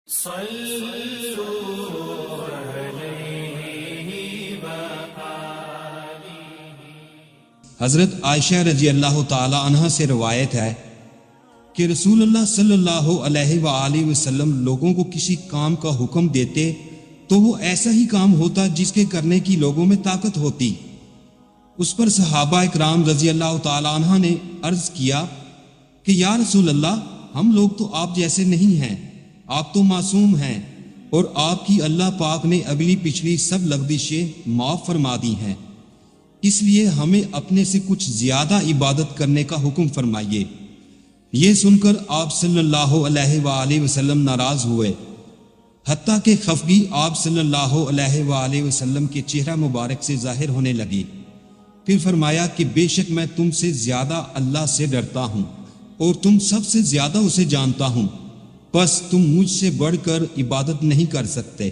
حضرت عائشہ رضی اللہ تعالی عنہا سے روایت ہے کہ رسول اللہ صلی اللہ علیہ وآلہ وسلم لوگوں کو کسی کام کا حکم دیتے تو وہ ایسا ہی کام ہوتا جس کے کرنے کی لوگوں میں طاقت ہوتی۔ اس پر صحابہ اکرام رضی اللہ تعالی عنہ نے عرض کیا کہ یا رسول اللہ، ہم لوگ تو آپ جیسے نہیں ہیں، آپ تو معصوم ہیں اور آپ کی اللہ پاک نے اگلی پچھلی سب لغزشیں معاف فرما دی ہیں، اس لیے ہمیں اپنے سے کچھ زیادہ عبادت کرنے کا حکم فرمائیے۔ یہ سن کر آپ صلی اللہ علیہ وآلہ وسلم ناراض ہوئے، حتیٰ کہ خفگی آپ صلی اللہ علیہ وآلہ وسلم کے چہرہ مبارک سے ظاہر ہونے لگی۔ پھر فرمایا کہ بے شک میں تم سے زیادہ اللہ سے ڈرتا ہوں اور تم سب سے زیادہ اسے جانتا ہوں، بس تم مجھ سے بڑھ کر عبادت نہیں کر سکتے۔